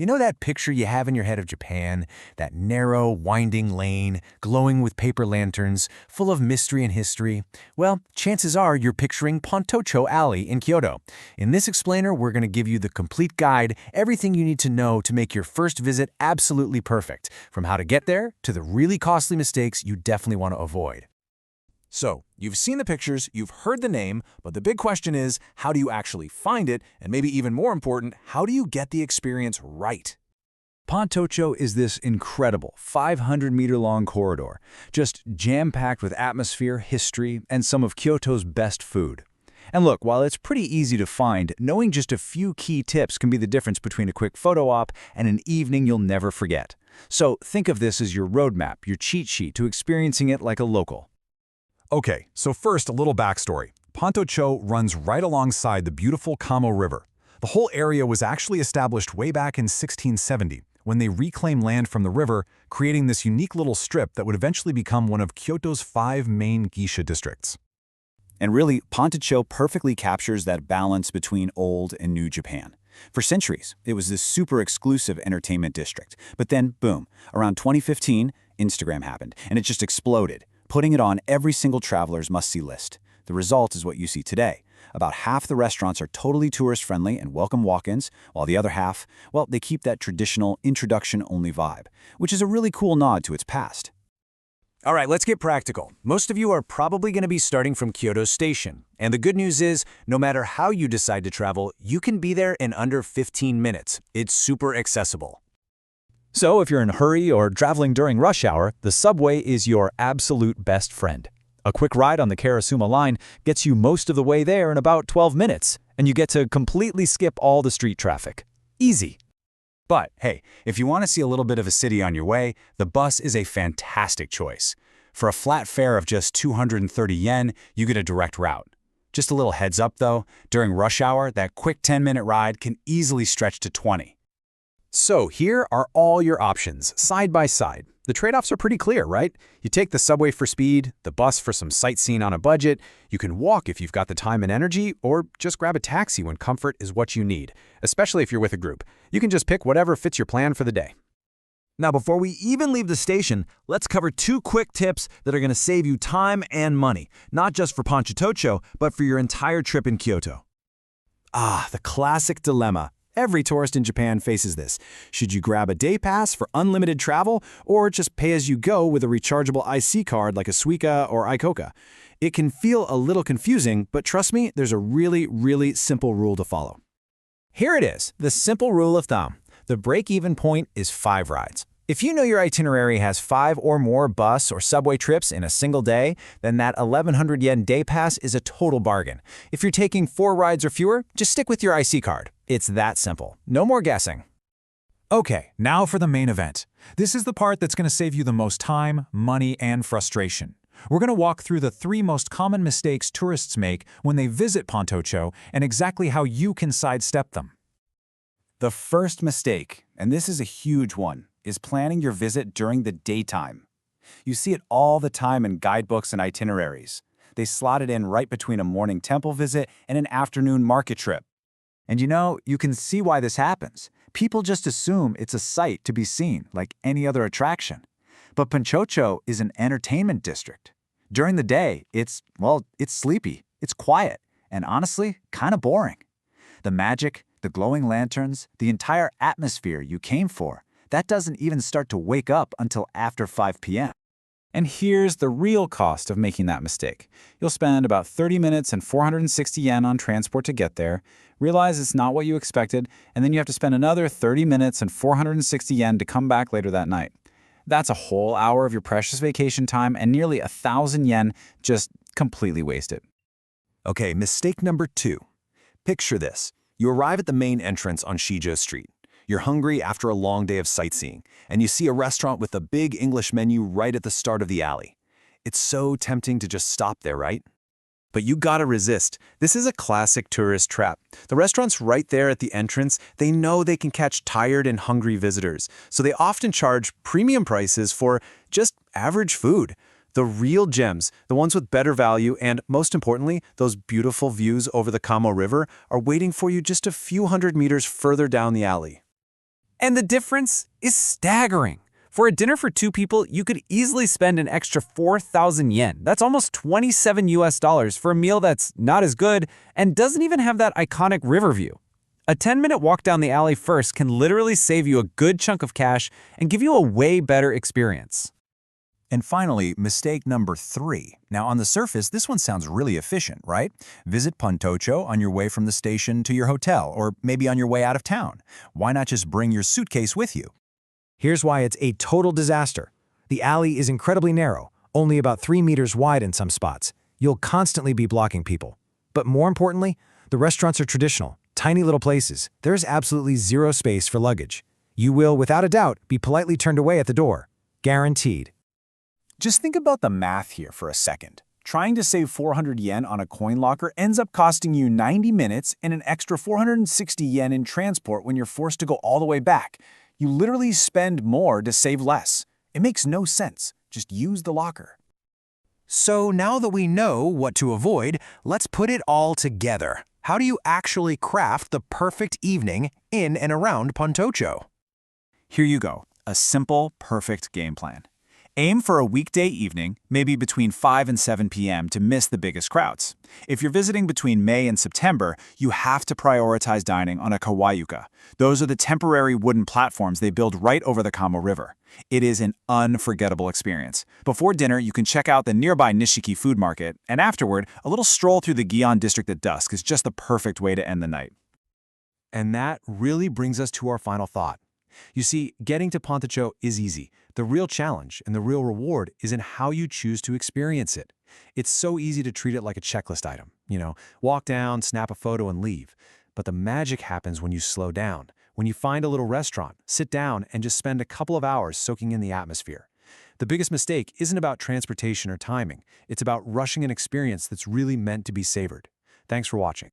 You know that picture you have in your head of Japan? That narrow, winding lane, glowing with paper lanterns, full of mystery and history? Well, chances are you're picturing Pontocho Alley in Kyoto. In this explainer, we're going to give you the complete guide, everything you need to know to make your first visit absolutely perfect, from how to get there to the really costly mistakes you definitely want to avoid. So, you've seen the pictures, you've heard the name, but the big question is, how do you actually find it? And maybe even more important, how do you get the experience right? Pontocho is this incredible 500-meter-long corridor, just jam-packed with atmosphere, history, and some of Kyoto's best food. And look, while it's pretty easy to find, knowing just a few key tips can be the difference between a quick photo op and an evening you'll never forget. So think of this as your roadmap, your cheat sheet to experiencing it like a local. Okay, so first a little backstory. Pontocho runs right alongside the beautiful Kamo River. The whole area was actually established way back in 1670, when they reclaimed land from the river, creating this unique little strip that would eventually become one of Kyoto's 5 main geisha districts. And really, Pontocho perfectly captures that balance between old and new Japan. For centuries, it was this super exclusive entertainment district. But then, boom, around 2015, Instagram happened, and it just exploded, putting it on every single traveler's must-see list. The result is what you see today. About half the restaurants are totally tourist-friendly and welcome walk-ins, while the other half, well, they keep that traditional introduction-only vibe, which is a really cool nod to its past. All right, let's get practical. Most of you are probably going to be starting from Kyoto Station. And the good news is, no matter how you decide to travel, you can be there in under 15 minutes. It's super accessible. So if you're in a hurry or traveling during rush hour, the subway is your absolute best friend. A quick ride on the Karasuma line gets you most of the way there in about 12 minutes, and you get to completely skip all the street traffic. Easy. But hey, if you want to see a little bit of a city on your way, the bus is a fantastic choice. For a flat fare of just 230 yen, you get a direct route. Just a little heads up though, during rush hour, that quick 10-minute ride can easily stretch to 20. So here are all your options, side by side. The trade-offs are pretty clear, right? You take the subway for speed, the bus for some sightseeing on a budget, you can walk if you've got the time and energy, or just grab a taxi when comfort is what you need, especially if you're with a group. You can just pick whatever fits your plan for the day. Now, before we even leave the station, let's cover 2 quick tips that are going to save you time and money, not just for Pontocho, but for your entire trip in Kyoto. The classic dilemma. Every tourist in Japan faces this. Should you grab a day pass for unlimited travel or just pay as you go with a rechargeable IC card like a Suica or Icoca? It can feel a little confusing, but trust me, there's a really simple rule to follow. Here it is, the simple rule of thumb. The break-even point is 5 rides. If you know your itinerary has 5 or more bus or subway trips in a single day, then that 1,100 yen day pass is a total bargain. If you're taking 4 rides or fewer, just stick with your IC card. It's that simple. No more guessing. Okay, now for the main event. This is the part that's going to save you the most time, money, and frustration. We're going to walk through the 3 most common mistakes tourists make when they visit Pontocho and exactly how you can sidestep them. The first mistake, and this is a huge one, is planning your visit during the daytime. You see it all the time in guidebooks and itineraries. They slot it in right between a morning temple visit and an afternoon market trip. And you can see why this happens. People just assume it's a sight to be seen, like any other attraction. But Pontocho is an entertainment district. During the day, it's sleepy, it's quiet, and honestly, kind of boring. The magic, the glowing lanterns, the entire atmosphere you came for, that doesn't even start to wake up until after 5 p.m. And here's the real cost of making that mistake. You'll spend about 30 minutes and 460 yen on transport to get there, realize it's not what you expected, and then you have to spend another 30 minutes and 460 yen to come back later that night. That's a whole hour of your precious vacation time and nearly 1,000 yen just completely wasted. Okay, mistake number 2. Picture this. You arrive at the main entrance on Shijo Street. You're hungry after a long day of sightseeing, and you see a restaurant with a big English menu right at the start of the alley. It's so tempting to just stop there, right? But you gotta resist. This is a classic tourist trap. The restaurant's right there at the entrance. They know they can catch tired and hungry visitors, so they often charge premium prices for just average food. The real gems, the ones with better value and, most importantly, those beautiful views over the Kamo River, are waiting for you just a few hundred meters further down the alley. And the difference is staggering. For a dinner for 2 people, you could easily spend an extra 4,000 yen. That's almost 27 US dollars for a meal that's not as good and doesn't even have that iconic river view. A 10-minute walk down the alley first can literally save you a good chunk of cash and give you a way better experience. And finally, mistake number 3. Now, on the surface, this one sounds really efficient, right? Visit Pontocho on your way from the station to your hotel, or maybe on your way out of town. Why not just bring your suitcase with you? Here's why it's a total disaster. The alley is incredibly narrow, only about 3 meters wide in some spots. You'll constantly be blocking people. But more importantly, the restaurants are traditional, tiny little places. There's absolutely zero space for luggage. You will, without a doubt, be politely turned away at the door. Guaranteed. Just think about the math here for a second. Trying to save 400 yen on a coin locker ends up costing you 90 minutes and an extra 460 yen in transport when you're forced to go all the way back. You literally spend more to save less. It makes no sense. Just use the locker. So now that we know what to avoid, let's put it all together. How do you actually craft the perfect evening in and around Pontocho? Here you go. A simple, perfect game plan. Aim for a weekday evening, maybe between 5 and 7 p.m. to miss the biggest crowds. If you're visiting between May and September, you have to prioritize dining on a kawayuka. Those are the temporary wooden platforms they build right over the Kamo River. It is an unforgettable experience. Before dinner, you can check out the nearby Nishiki food market, and afterward, a little stroll through the Gion district at dusk is just the perfect way to end the night. And that really brings us to our final thought. You see, getting to Pontocho is easy. The real challenge and the real reward is in how you choose to experience it. It's so easy to treat it like a checklist item. Walk down, snap a photo, and leave. But the magic happens when you slow down, when you find a little restaurant, sit down, and just spend a couple of hours soaking in the atmosphere. The biggest mistake isn't about transportation or timing. It's about rushing an experience that's really meant to be savored. Thanks for watching.